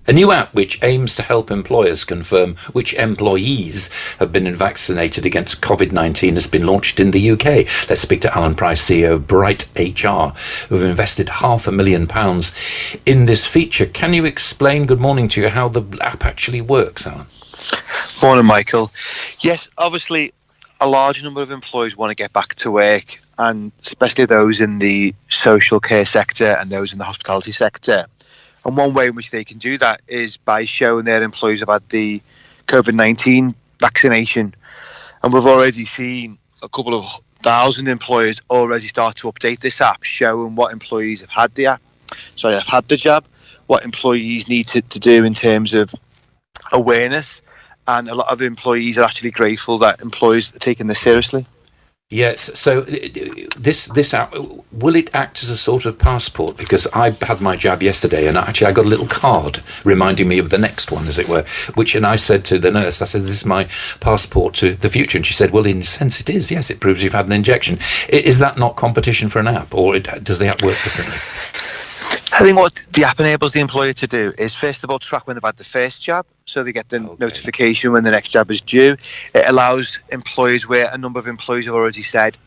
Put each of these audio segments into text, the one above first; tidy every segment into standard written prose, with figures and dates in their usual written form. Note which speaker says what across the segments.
Speaker 1: A new app which aims to help employers confirm which employees have been vaccinated against COVID-19 has been launched in the UK. Let's speak to Alan Price, CEO of BrightHR, who have invested £500,000 in this feature. Can you explain, good morning to you, how the app actually works, Alan?
Speaker 2: Morning, Michael. Yes, obviously, a large number of employees want to get back to work, and especially those in the social care sector and those in the hospitality sector. And one way in which they can do that is by showing their employees have had the COVID-19 vaccination. And we've already seen a couple of thousand employers already start to update this app, showing what employees have had have had the jab, what employees need to do in terms of awareness. And a lot of employees are actually grateful that employers are taking this seriously.
Speaker 1: Yes, so this app, will it act as a sort of passport? Because I had my jab yesterday, and actually I got a little card reminding me of the next one, as it were, and I said to the nurse, I said, this is my passport to the future. And she said, well, in a sense it is, yes, it proves you've had an injection. Is that not competition for an app, or does the app work differently?
Speaker 2: I think what the app enables the employer to do is, first of all, track when they've had the first jab, so they get the notification when the next jab is due. It allows employers where a number of employees have already said,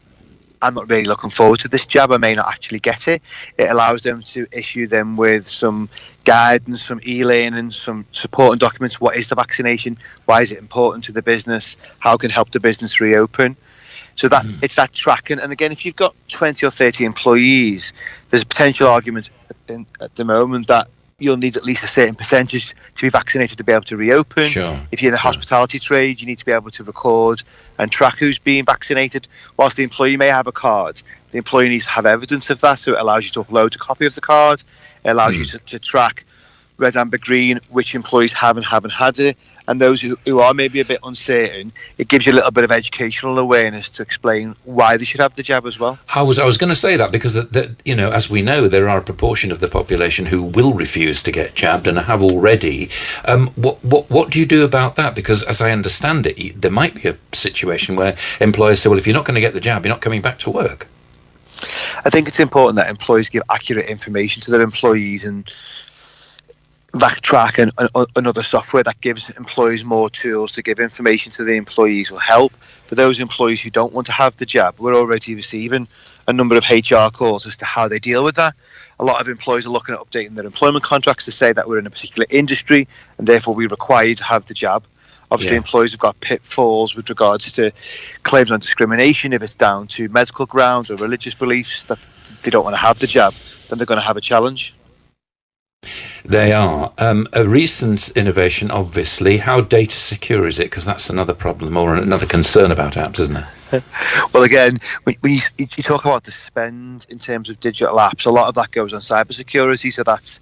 Speaker 2: I'm not really looking forward to this jab, I may not actually get it. It allows them to issue them with some guidance, some e-learning, some supporting documents. What is the vaccination? Why is it important to the business? How can it help the business reopen? So that it's that tracking. And again, if you've got 20 or 30 employees, there's a potential argument at the moment that you'll need at least a certain percentage to be vaccinated to be able to reopen.
Speaker 1: Sure,
Speaker 2: if you're in the hospitality trade, you need to be able to record and track who's being vaccinated. Whilst the employee may have a card, the employee needs to have evidence of that, so it allows you to upload a copy of the card. It allows you to track red, amber, green, which employees have and haven't had it. And those who are maybe a bit uncertain, it gives you a little bit of educational awareness to explain why they should have the jab as well.
Speaker 1: I was going to say that because, as we know, there are a proportion of the population who will refuse to get jabbed and have already. What do you do about that? Because as I understand it, there might be a situation where employers say, well, if you're not going to get the jab, you're not coming back to work.
Speaker 2: I think it's important that employers give accurate information to their employees, and VaccTrak and other software that gives employees more tools to give information to the employees will help. For those employees who don't want to have the jab, we're already receiving a number of HR calls as to how they deal with that. A lot of employees are looking at updating their employment contracts to say that we're in a particular industry and therefore we require you to have the jab. Obviously, employees have got pitfalls with regards to claims on discrimination. If it's down to medical grounds or religious beliefs that they don't want to have the jab, then they're going to have a challenge.
Speaker 1: They are. A recent innovation, obviously. How data secure is it? Because that's another problem or another concern about apps, isn't it?
Speaker 2: Well, again, when you talk about the spend in terms of digital apps, a lot of that goes on cybersecurity. So that's,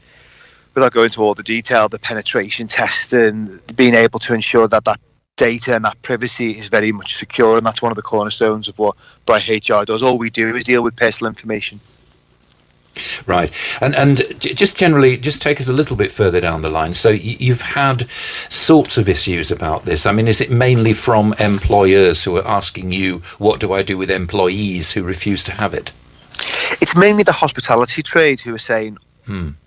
Speaker 2: without going into all the detail, the penetration testing, being able to ensure that that data and that privacy is very much secure. And that's one of the cornerstones of what BrightHR does. All we do is deal with personal information.
Speaker 1: Right. And just generally, just take us a little bit further down the line. So you've had sorts of issues about this. I mean, is it mainly from employers who are asking you, what do I do with employees who refuse to have it?
Speaker 2: It's mainly the hospitality trade who are saying,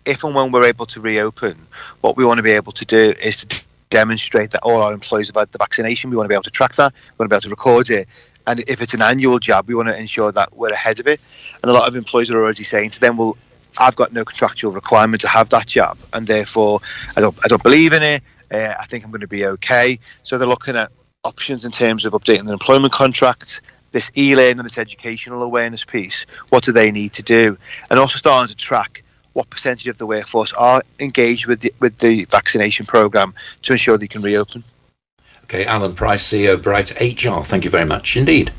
Speaker 2: if and when we're able to reopen, what we want to be able to do is to demonstrate that all our employees have had the vaccination. We want to be able to track that. We want to be able to record it. And if it's an annual jab, we want to ensure that we're ahead of it. And a lot of employees are already saying to them, well, I've got no contractual requirement to have that jab, and therefore I don't believe in it. I think I'm going to be okay. So they're looking at options in terms of updating their employment contracts, this e-learning and this educational awareness piece. What do they need to do? And also starting to track what percentage of the workforce are engaged with the vaccination programme to ensure they can reopen.
Speaker 1: Okay, Alan Price, CEO of BrightHR, thank you very much indeed.